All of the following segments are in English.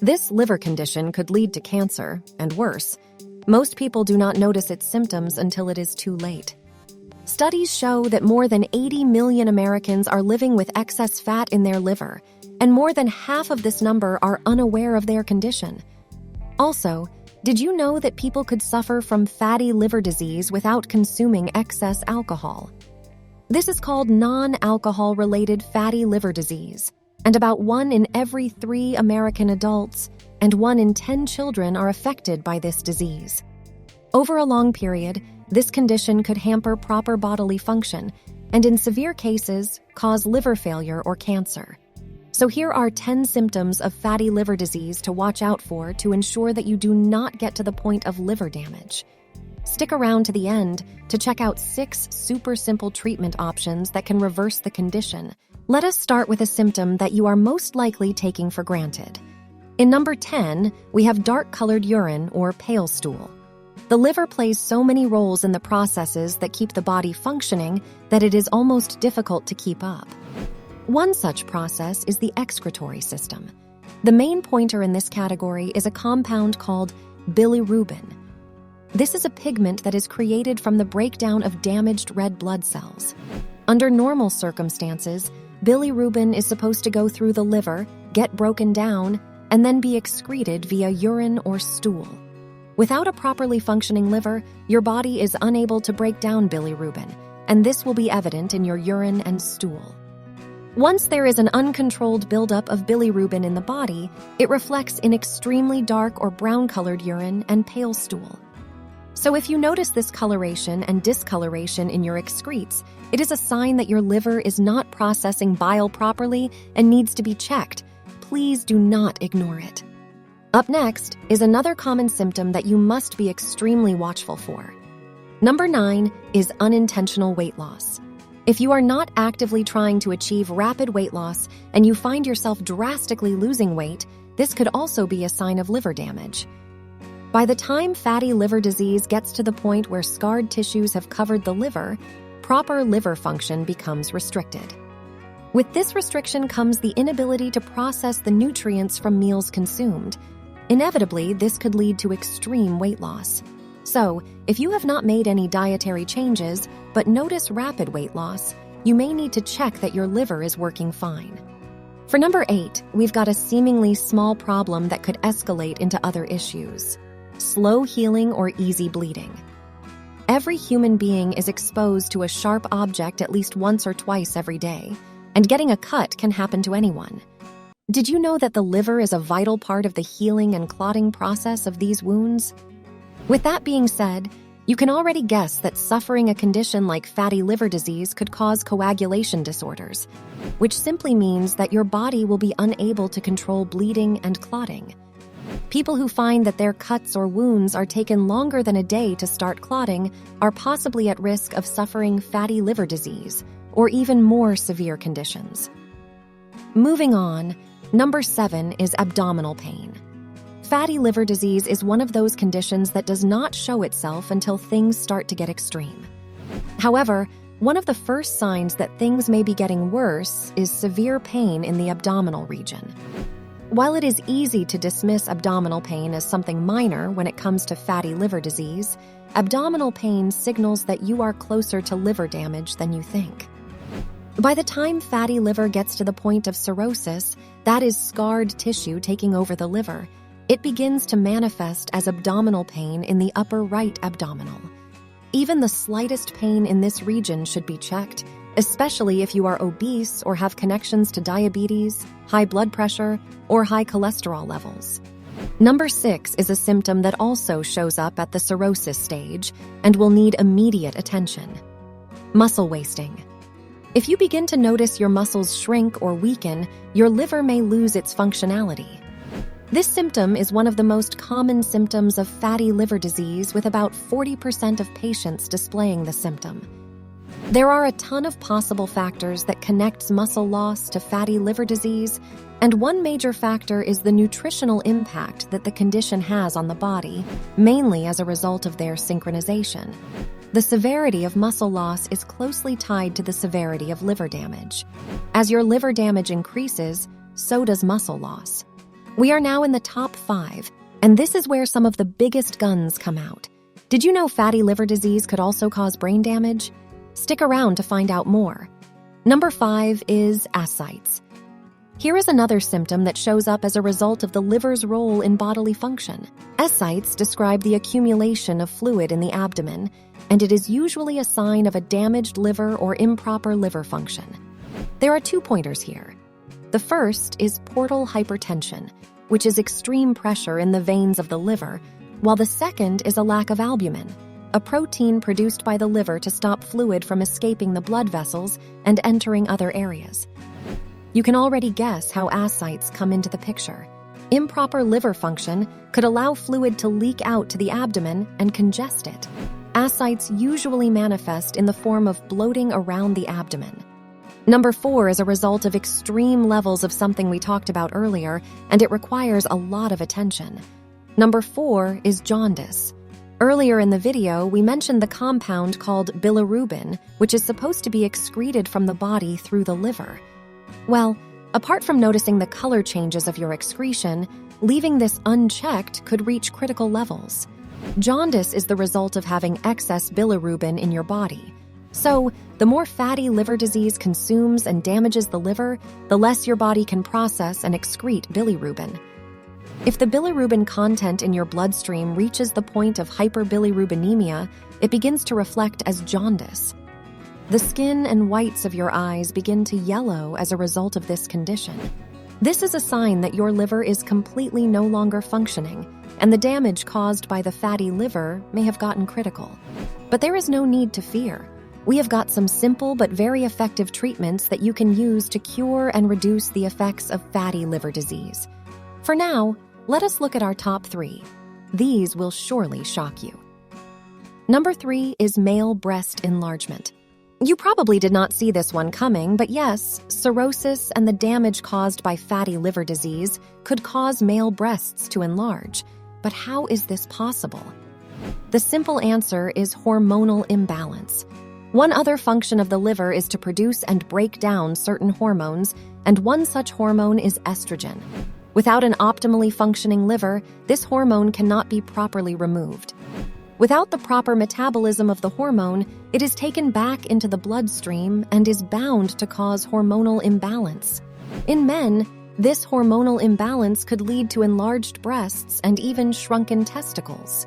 This liver condition could lead to cancer, and worse. Most people do not notice its symptoms until it is too late. Studies show that more than 80 million Americans are living with excess fat in their liver, and more than half of this number are unaware of their condition. Also, did you know that people could suffer from fatty liver disease without consuming excess alcohol? This is called non-alcohol-related fatty liver disease, and about 1 in every 3 American adults and 1 in 10 children are affected by this disease. Over a long period, this condition could hamper proper bodily function and, in severe cases, cause liver failure or cancer. So here are 10 symptoms of fatty liver disease to watch out for to ensure that you do not get to the point of liver damage. Stick around to the end to check out 6 super simple treatment options that can reverse the condition. Let us start with a symptom that you are most likely taking for granted. In number 10, we have dark-colored urine or pale stool. The liver plays so many roles in the processes that keep the body functioning that it is almost difficult to keep up. One such process is the excretory system. The main pointer in this category is a compound called bilirubin. This is a pigment that is created from the breakdown of damaged red blood cells. Under normal circumstances, bilirubin is supposed to go through the liver, get broken down, and then be excreted via urine or stool. Without a properly functioning liver, your body is unable to break down bilirubin, and this will be evident in your urine and stool. Once there is an uncontrolled buildup of bilirubin in the body, it reflects in extremely dark or brown-colored urine and pale stool. So if you notice this coloration and discoloration in your excretes, it is a sign that your liver is not processing bile properly and needs to be checked. Please do not ignore it. Up next is another common symptom that you must be extremely watchful for. Number 9 is unintentional weight loss. If you are not actively trying to achieve rapid weight loss and you find yourself drastically losing weight, this could also be a sign of liver damage. By the time fatty liver disease gets to the point where scarred tissues have covered the liver, proper liver function becomes restricted. With this restriction comes the inability to process the nutrients from meals consumed. Inevitably, this could lead to extreme weight loss. So, if you have not made any dietary changes but notice rapid weight loss, you may need to check that your liver is working fine. For number 8, we've got a seemingly small problem that could escalate into other issues: slow healing or easy bleeding. Every human being is exposed to a sharp object at least once or twice every day, and getting a cut can happen to anyone. Did you know that the liver is a vital part of the healing and clotting process of these wounds? With that being said, you can already guess that suffering a condition like fatty liver disease could cause coagulation disorders, which simply means that your body will be unable to control bleeding and clotting. People who find that their cuts or wounds are taken longer than a day to start clotting are possibly at risk of suffering fatty liver disease or even more severe conditions. Moving on, number 7 is abdominal pain. Fatty liver disease is one of those conditions that does not show itself until things start to get extreme. However, one of the first signs that things may be getting worse is severe pain in the abdominal region. While it is easy to dismiss abdominal pain as something minor when it comes to fatty liver disease, abdominal pain signals that you are closer to liver damage than you think. By the time fatty liver gets to the point of cirrhosis, that is scarred tissue taking over the liver, it begins to manifest as abdominal pain in the upper right abdominal. Even the slightest pain in this region should be checked, especially if you are obese or have connections to diabetes, high blood pressure, or high cholesterol levels. Number 6 is a symptom that also shows up at the cirrhosis stage and will need immediate attention: muscle wasting. If you begin to notice your muscles shrink or weaken, your liver may lose its functionality. This symptom is one of the most common symptoms of fatty liver disease, with about 40% of patients displaying the symptom. There are a ton of possible factors that connects muscle loss to fatty liver disease, and one major factor is the nutritional impact that the condition has on the body, mainly as a result of their synchronization. The severity of muscle loss is closely tied to the severity of liver damage. As your liver damage increases, so does muscle loss. We are now in the top 5, and this is where some of the biggest guns come out. Did you know fatty liver disease could also cause brain damage? Stick around to find out more. Number 5 is ascites. Here is another symptom that shows up as a result of the liver's role in bodily function. Ascites describe the accumulation of fluid in the abdomen, and it is usually a sign of a damaged liver or improper liver function. There are 2 pointers here. The first is portal hypertension, which is extreme pressure in the veins of the liver, while the second is a lack of albumin, a protein produced by the liver to stop fluid from escaping the blood vessels and entering other areas. You can already guess how ascites come into the picture. Improper liver function could allow fluid to leak out to the abdomen and congest it. Ascites usually manifest in the form of bloating around the abdomen. Number 4 is a result of extreme levels of something we talked about earlier, and it requires a lot of attention. Number 4 is jaundice. Earlier in the video, we mentioned the compound called bilirubin, which is supposed to be excreted from the body through the liver. Well, apart from noticing the color changes of your excretion, leaving this unchecked could reach critical levels. Jaundice is the result of having excess bilirubin in your body. So, the more fatty liver disease consumes and damages the liver, the less your body can process and excrete bilirubin. If the bilirubin content in your bloodstream reaches the point of hyperbilirubinemia, it begins to reflect as jaundice. The skin and whites of your eyes begin to yellow as a result of this condition. This is a sign that your liver is completely no longer functioning, and the damage caused by the fatty liver may have gotten critical. But there is no need to fear. We have got some simple but very effective treatments that you can use to cure and reduce the effects of fatty liver disease. For now, let us look at our top 3. These will surely shock you. Number 3 is male breast enlargement. You probably did not see this one coming, but yes, cirrhosis and the damage caused by fatty liver disease could cause male breasts to enlarge. But how is this possible? The simple answer is hormonal imbalance. One other function of the liver is to produce and break down certain hormones, and one such hormone is estrogen. Without an optimally functioning liver, this hormone cannot be properly removed. Without the proper metabolism of the hormone, it is taken back into the bloodstream and is bound to cause hormonal imbalance. In men, this hormonal imbalance could lead to enlarged breasts and even shrunken testicles.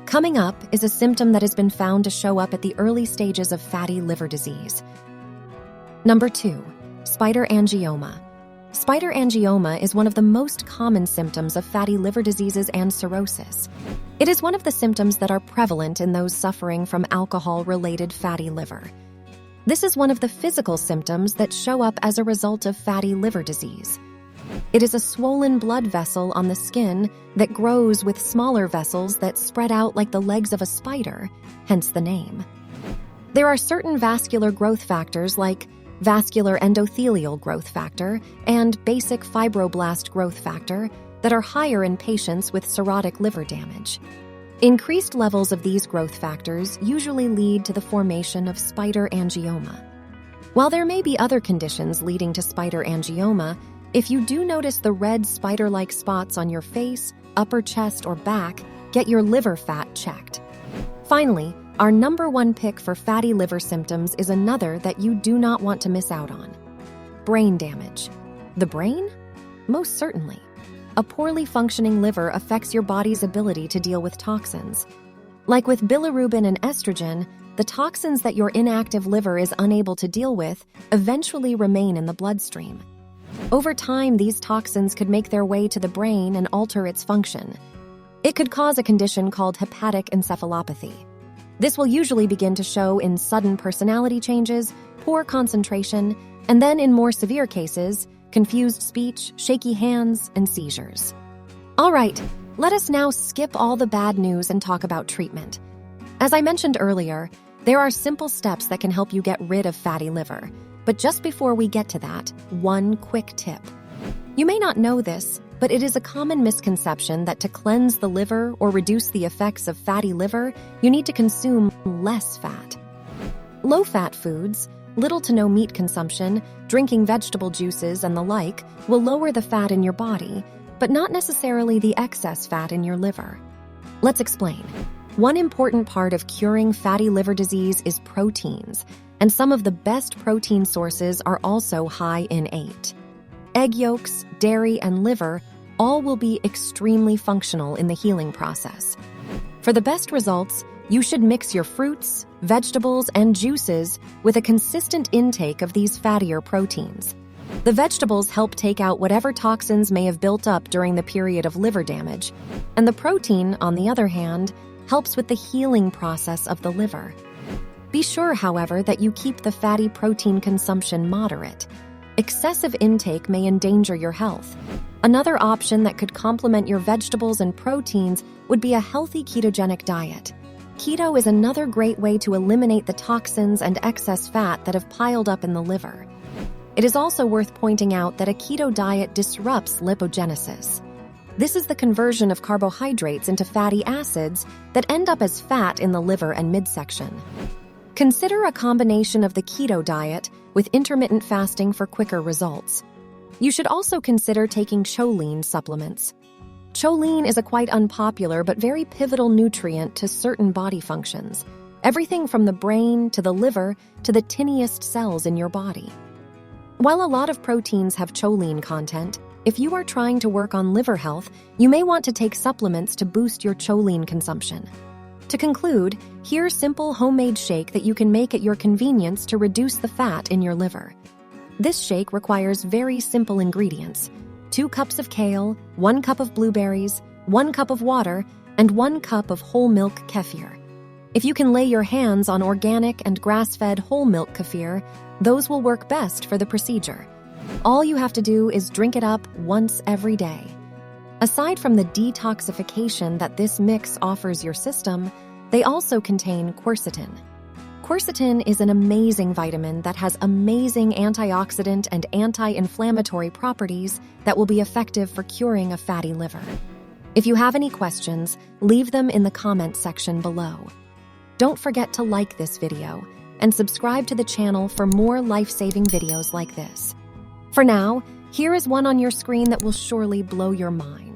Coming up is a symptom that has been found to show up at the early stages of fatty liver disease. Number 2, spider angioma. Spider angioma is one of the most common symptoms of fatty liver diseases and cirrhosis. It is one of the symptoms that are prevalent in those suffering from alcohol-related fatty liver. This is one of the physical symptoms that show up as a result of fatty liver disease. It is a swollen blood vessel on the skin that grows with smaller vessels that spread out like the legs of a spider, hence the name. There are certain vascular growth factors like vascular endothelial growth factor and basic fibroblast growth factor that are higher in patients with cirrhotic liver damage. Increased levels of these growth factors usually lead to the formation of spider angioma. While there may be other conditions leading to spider angioma, if you do notice the red spider-like spots on your face, upper chest, or back, get your liver fat checked. Finally, our number 1 pick for fatty liver symptoms is another that you do not want to miss out on. Brain damage. The brain? Most certainly. A poorly functioning liver affects your body's ability to deal with toxins. Like with bilirubin and estrogen, the toxins that your inactive liver is unable to deal with eventually remain in the bloodstream. Over time, these toxins could make their way to the brain and alter its function. It could cause a condition called hepatic encephalopathy. This will usually begin to show in sudden personality changes, poor concentration, and then in more severe cases, confused speech, shaky hands, and seizures. All right, let us now skip all the bad news and talk about treatment. As I mentioned earlier, there are simple steps that can help you get rid of fatty liver. But just before we get to that, one quick tip. You may not know this, but it is a common misconception that to cleanse the liver or reduce the effects of fatty liver, you need to consume less fat. Low-fat foods, little to no meat consumption, drinking vegetable juices, and the like will lower the fat in your body, but not necessarily the excess fat in your liver. Let's explain. One important part of curing fatty liver disease is proteins, and some of the best protein sources are also high in 8. Egg yolks, dairy, and liver all will be extremely functional in the healing process. For the best results, you should mix your fruits, vegetables, and juices with a consistent intake of these fattier proteins. The vegetables help take out whatever toxins may have built up during the period of liver damage, and the protein, on the other hand, helps with the healing process of the liver. Be sure, however, that you keep the fatty protein consumption moderate. Excessive intake may endanger your health. Another option that could complement your vegetables and proteins would be a healthy ketogenic diet. Keto is another great way to eliminate the toxins and excess fat that have piled up in the liver. It is also worth pointing out that a keto diet disrupts lipogenesis. This is the conversion of carbohydrates into fatty acids that end up as fat in the liver and midsection. Consider a combination of the keto diet with intermittent fasting for quicker results. You should also consider taking choline supplements. Choline is a quite unpopular but very pivotal nutrient to certain body functions, everything from the brain to the liver to the tiniest cells in your body. While a lot of proteins have choline content, if you are trying to work on liver health, you may want to take supplements to boost your choline consumption. To conclude, here's a simple homemade shake that you can make at your convenience to reduce the fat in your liver. This shake requires very simple ingredients: 2 cups of kale, 1 cup of blueberries, 1 cup of water, and 1 cup of whole milk kefir. If you can lay your hands on organic and grass-fed whole milk kefir, those will work best for the procedure. All you have to do is drink it up once every day. Aside from the detoxification that this mix offers your system, they also contain quercetin. Quercetin is an amazing vitamin that has amazing antioxidant and anti-inflammatory properties that will be effective for curing a fatty liver. If you have any questions, leave them in the comments section below. Don't forget to like this video and subscribe to the channel for more life-saving videos like this. For now, here is one on your screen that will surely blow your mind.